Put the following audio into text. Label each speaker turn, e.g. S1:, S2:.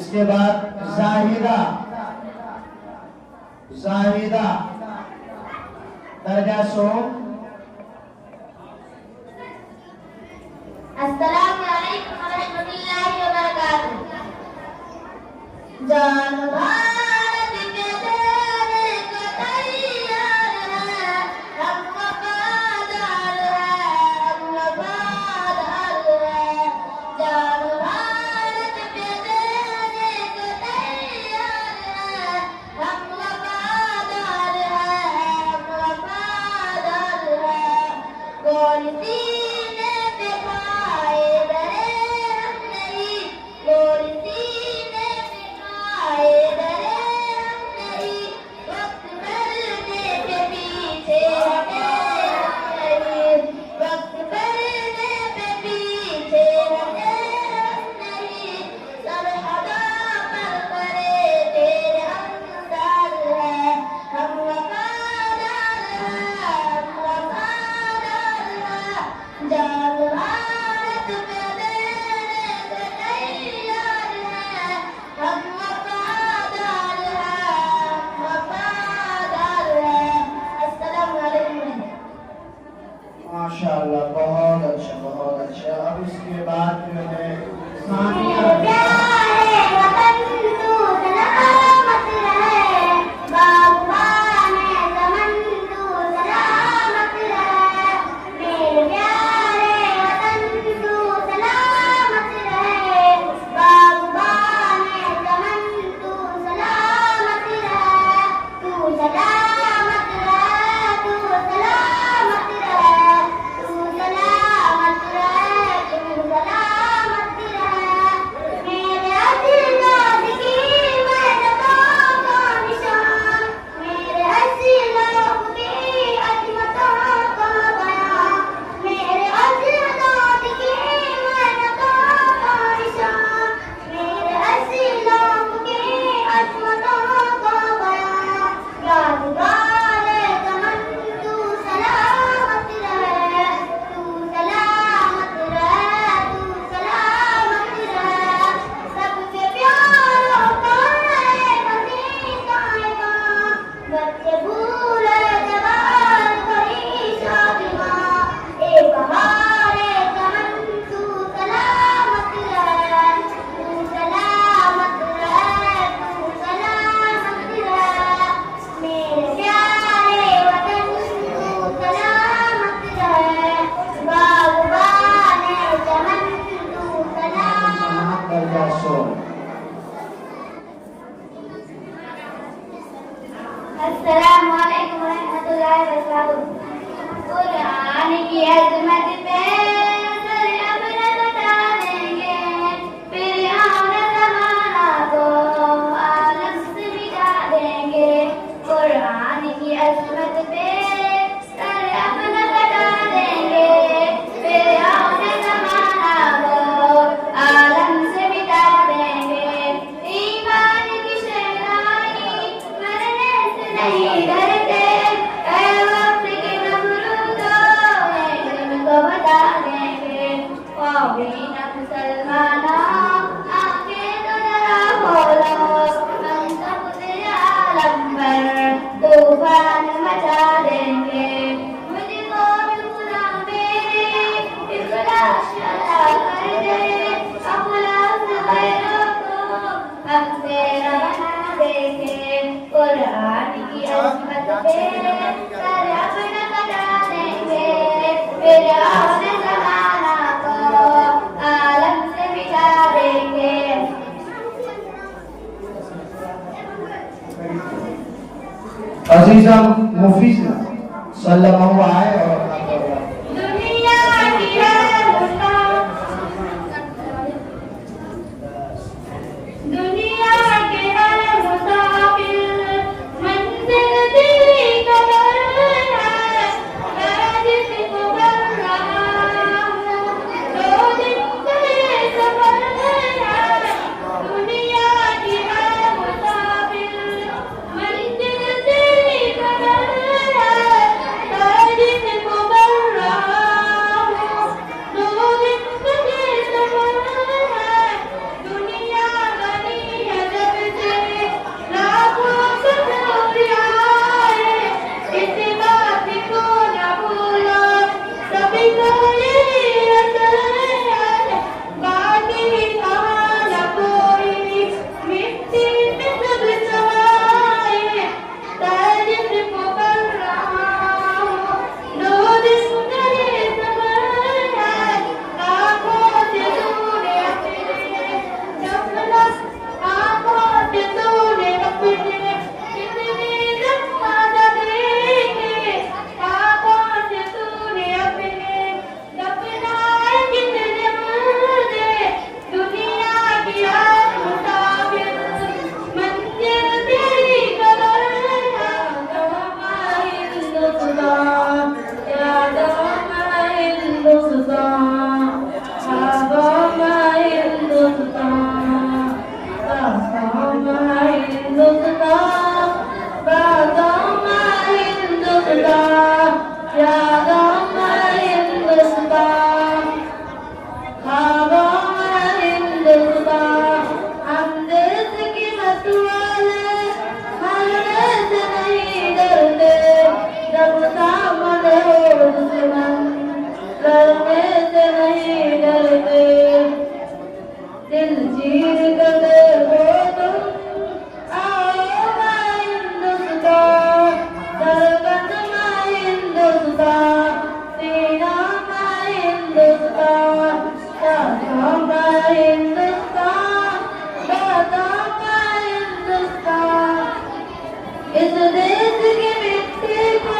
S1: इसके बाद जाहिदा, जाहिदा दर्जा सोम।
S2: अस्सलामु अलैकुम व रहमतुल्लाहि व बरकातुहू। जान भारत के देने को तैयार है, हम वफादार हैं, हम वफादार हैं। जान भारत के देने को तैयार है, हम वफादार हैं, हम वफादार हैं। कौन सीने पे खाए डरे हम नहीं, कौन सीने पे खाए डरे हम नहीं। वक्त बढ़ने के पीछे हटे हम नहीं, वक्त बढ़ने के पीछे हटे हम नहीं। सरहदा पर करे तेरे अंदाज है, हम वफादार हैं, हम वफादार हैं। जान भारत पे देने को तैयार है, हम वफादार हैं, हम वफादार हैं। अस्सलामु अलैकुम।
S1: माशाअल्लाह, बहुत अच्छा, बहुत अच्छा। अब इसके बाद जो है सानिया,
S2: प्यारे वतन तू सलामत रहे, बागबाने चमन तू सलामत रहे। मेरे प्यारे वतन तू सलामत रहे, बागबाने चमन तू सलामत रहे। तू सलामत रहे, तू सलामत रहे, तू सलामत रहे, तू सलामत रहे। मेरे आशीर्वाद की मेहनतों का निशान, मेरे हसीनों की अजमतों का बयान। मेरे आशीर्वाद की मेहनतों का निशान, मेरे हसीनों की अजमतों का बयान। यादगार चमन तू सलामत रहे, तू सलामत रहे, तू सलामत रहे। सबके प्यारों का एक हसीना इमाम, बच्चे भूले जवान बड़ी शादिमां। एक हमारे चमन तू सलामत रहे, तू सलामत रहे, तू सलामत रहे। मेरे प्यारे वतन तू सलामत रहे, बागबाने चमन तू सलामत।
S1: दर्जा सोम।
S2: अस्सलामु अलैकुम व रहमतुल्लाहि व बरकातुहू। कुरान की अज़मत पे सर अपना बता देंगे, फिर हम ज़माना को आलम से मिटा देंगे। कुरान की अज़मत पे सर अपना बता देंगे, फिर हम ज़माना को आलम से मिटा देंगे। ईमान की शहनाई मरने से नहीं डरते, ऐ वक्त के नमरूदों एक दिन को बता देंगे। कौमीन मुसलमानों आंखें तो जरा खोलो, हम सब तेरे आलम पर तूफान मचा देंगे। मुझको भी खुदा मेरे इखलास अता कर दे, अखलास गैरों को हम तेरा बना देंगे। कुरान की अज़मत पे सर अपना बता देंगे, फिर हम ज़माना को आलम से मिटा देंगे।
S1: अजीजा मुफीज़ा सल्लल्लाहु अलैहि और अपना प्रोग्राम।
S2: दुनिया की है मुसाफिर, दुनिया के है मुसाफिर, मंजिल तेरी कब्र है। मैं जिसको कर रहा हूँ, दो दिन तेरे सफर है। दुनिया की है मुसाफिर, मंजिल तेरी कब्र है। मैं जिसको जिसकी मिट्टी को